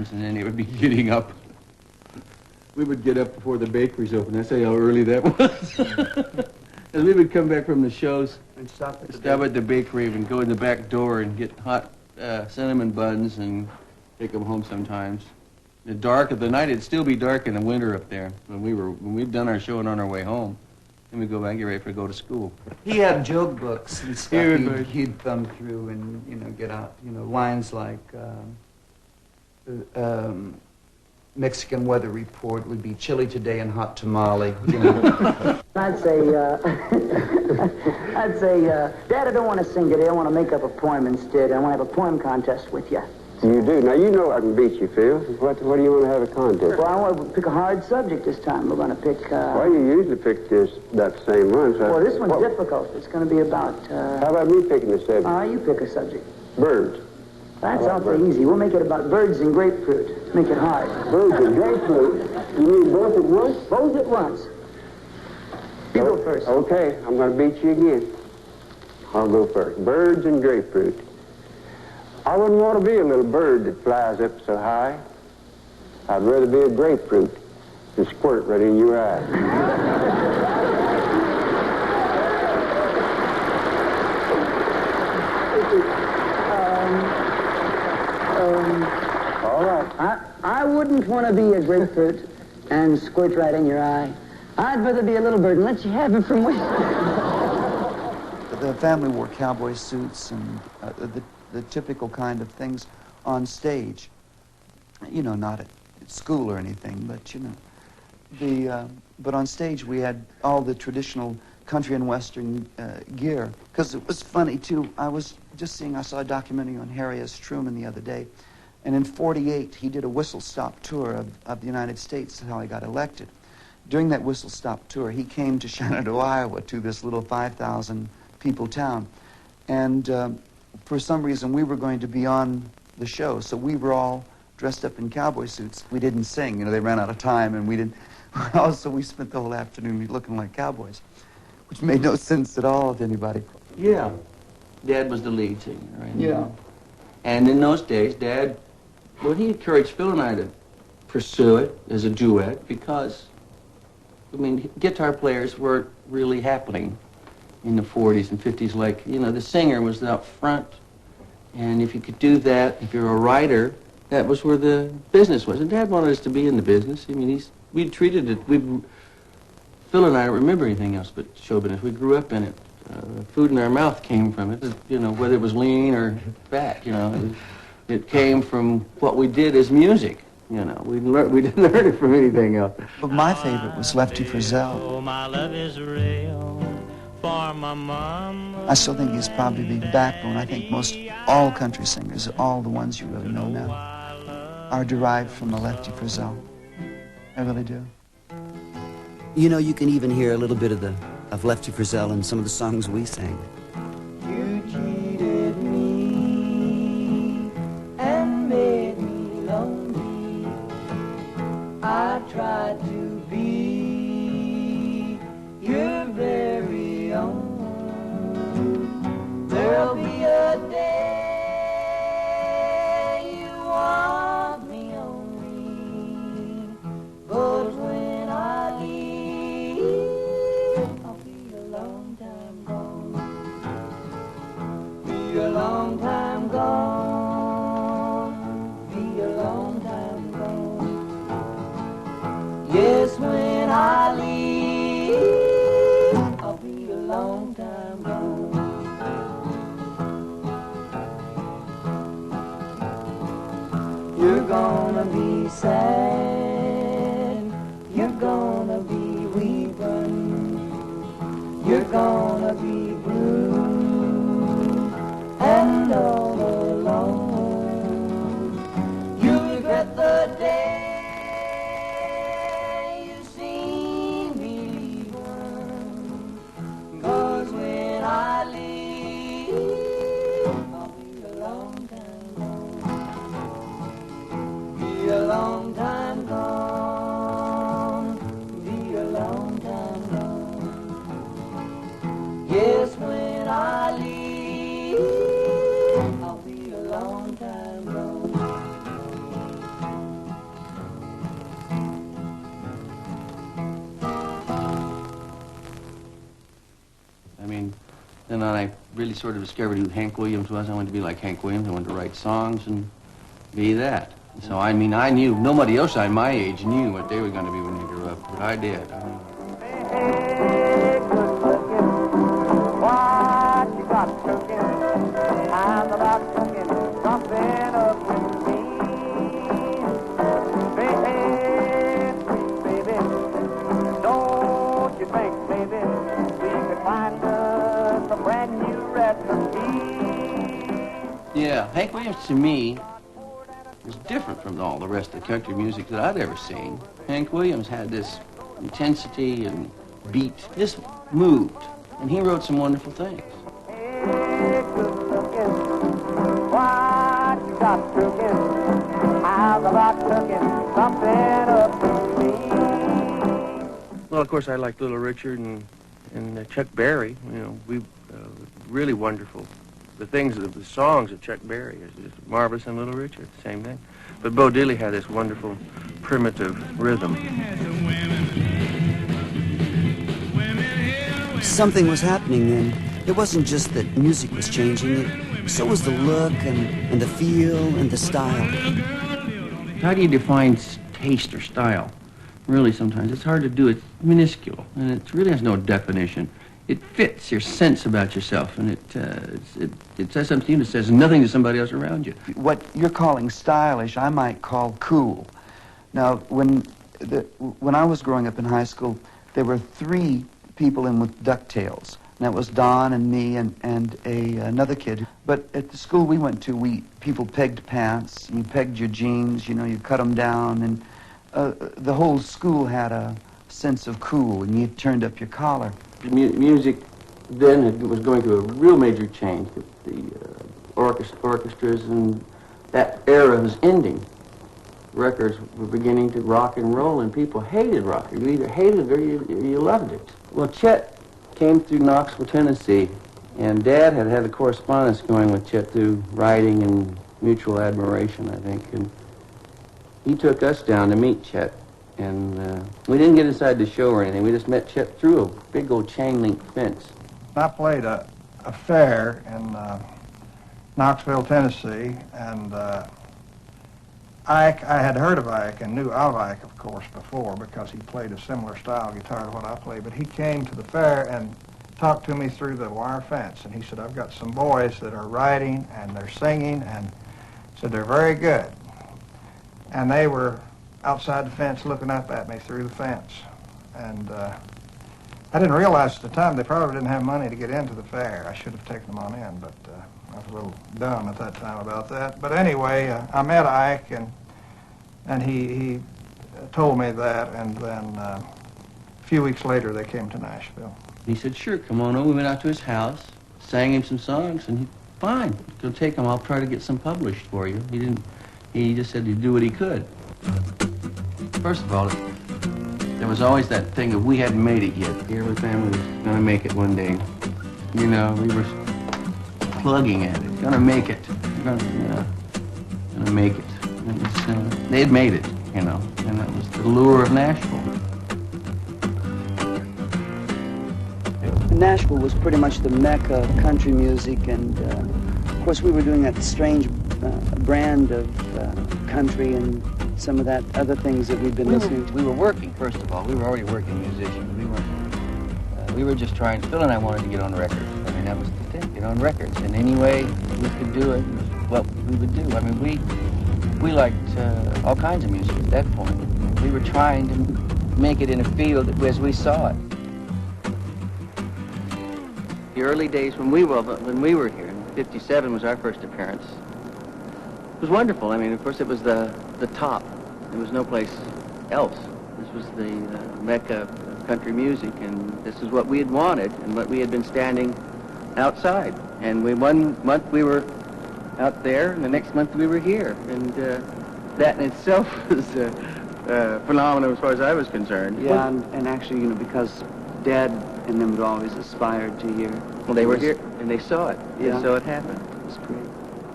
times, and then it would be getting up. We would get up before the bakeries opened. That's how early that was. And we would come back from the shows and stop at the bakery and go in the back door and get hot cinnamon buns and take them home sometimes. The dark of the night, it'd still be dark in the winter up there when we'd done our show and on our way home. Then we'd go back and get ready to go to school. He had joke books and stuff he'd thumb through and, get out, lines like Mexican weather report would be chilly today and hot tamale. I'd say, Dad, I don't want to sing today. I want to make up a poem instead. I want to have a poem contest with you. You do. Now, you know I can beat you, Phil. What do you want to have a contest? Well, I want to pick a hard subject this time. We're going to pick... Well, you usually pick that same one. So well, this one's difficult. It's going to be about... How about me picking the subject? You pick a subject. Birds. That's awfully easy. We'll make it about birds and grapefruit. Make it hard. Birds and grapefruit? You mean both at once? Both at once. You go first. Okay, I'm going to beat you again. I'll go first. Birds and grapefruit. I wouldn't want to be a little bird that flies up so high. I'd rather be a grapefruit and squirt right in your eye. All right. I wouldn't want to be a grapefruit and squirt right in your eye. I'd rather be a little bird and let you have it from where... The family wore cowboy suits and the typical kind of things on stage. Not at school or anything, but, but on stage we had all the traditional country and western gear. Because it was funny, too. I saw a documentary on Harry S. Truman the other day, and in '48 he did a whistle-stop tour of the United States. That's how he got elected. During that whistle-stop tour, he came to Shenandoah, Iowa, to this little 5,000 people town. And for some reason, we were going to be on the show, so we were all dressed up in cowboy suits. We didn't sing. They ran out of time, and we didn't... Also, we spent the whole afternoon looking like cowboys, which made no sense at all to anybody. Yeah. Dad was the lead singer, right? Yeah. And in those days, Dad, he encouraged Phil and I to pursue it as a duet because, guitar players weren't really happening in the 40s and 50s. Like, the singer was out front, and if you could do that, if you're a writer, that was where the business was. And Dad wanted us to be in the business. We treated it, Phil and I don't remember anything else but show business. We grew up in it. Food in our mouth came from it, whether it was lean or fat, It came from what we did as music. We didn't learn it from anything else. But my favorite was Lefty Frizzell. My love is real for my mom. I still think he's probably the backbone. I think most all country singers, all the ones you really know now, are derived from the Lefty Frizzell. I really do. You can even hear a little bit of Lefty Frizzell in some of the songs we sang. You cheated me and made me lonely. I tried to be your very own. There'll be a day you want me only, but when I leave, I'll be a long time gone. Be a long time gone. Be a long time gone. Yes, when I leave, I'll be a long time gone. You're gonna be sad. You're gonna be weeping. You're gonna be blue and all alone. You regret the day you seen me leaving. 'Cause when I leave, I'll be a long time gone. Be a long time gone. Be a long time gone. Yes, when I leave, I'll be a long time gone. then I really sort of discovered who Hank Williams was. I wanted to be like Hank Williams. I wanted to write songs and be that. So, I mean, I knew, nobody else at my age knew what they were going to be when they grew up, but I did. I mean, Hey, good looking, what you got cooking? I'm about cooking something up with me. Hey, sweet baby, don't you think, baby, we could find us a brand new recipe? yeah, Hank Williams to me was different from all the rest of the country music that I'd ever seen. Hank Williams had this intensity and beat, just moved, and he wrote some wonderful things. Hey, good looking, what you got cooking? I'm about cooking something up with me. Well, of course, I liked Little Richard and Chuck Berry. You know, really wonderful. The things, the songs of Chuck Berry is just marvelous, and Little Richard, same thing. But Bo Diddley had this wonderful primitive rhythm. Something was happening then. It wasn't just that music was changing, so was the look and the feel and the style. How do you define taste or style? Really, sometimes it's hard to do. It's minuscule, and it really has no definition. It fits your sense about yourself, and it says something to you that says nothing to somebody else around you. What you're calling stylish, I might call cool. Now, when I was growing up in high school, there were 3 people in with ducktails. And that was Don and me and another kid. But at the school we went to, people pegged pants, and you pegged your jeans, you know, you cut them down, and the whole school had a sense of cool, and you turned up your collar. Music then was going through a real major change. The orchestras and that era was ending. Records were beginning to rock and roll, and people hated rock. You either hated it or you loved it. Well, Chet came through Knoxville, Tennessee, and Dad had had a correspondence going with Chet through writing and mutual admiration, I think. And he took us down to meet Chet. And we didn't get inside the show or anything. We just met Chet through a big old chain-link fence. I played a fair in Knoxville, Tennessee, and Ike, I had heard of Ike and knew of Ike, of course, before because he played a similar style guitar to what I play. But he came to the fair and talked to me through the wire fence, and he said, I've got some boys that are writing and they're singing, and said they're very good. And they were outside the fence looking up at me through the fence. And I didn't realize at the time they probably didn't have money to get into the fair. I should have taken them on in, but I was a little dumb at that time about that. But anyway, I met Ike, and he told me that, and then a few weeks later they came to Nashville. He said, sure, come on over. We went out to his house, sang him some songs, and he, fine, go take them. I'll try to get some published for you. He just said he'd do what he could. First of all, there was always that thing of we hadn't made it yet. Every family was going to make it one day. You know, we were plugging at it. Going to make it. Going to make it. It was, they'd made it, you know, and that was the lure of Nashville. Nashville was pretty much the mecca of country music, and of course we were doing that strange brand of country and some of that other things that we've been listening to. We were working, first of all. We were already working musicians. We were just trying, Phil and I wanted to get on records. I mean, that was the thing, get on records. And any way we could do it was what we would do. I mean, we liked all kinds of music at that point. We were trying to make it in a field as we saw it. The early days when we were here, 57 was our first appearance. It was wonderful. I mean, of course, it was the top. There was no place else. This was the mecca of country music, and this is what we had wanted and what we had been standing outside. And one month we were out there, and the next month we were here. And that in itself was phenomenal as far as I was concerned. Yeah, and actually, you know, because Dad and them had always aspired to hear. Well, they were here, and they saw it. Yeah. They saw it happen. It was great.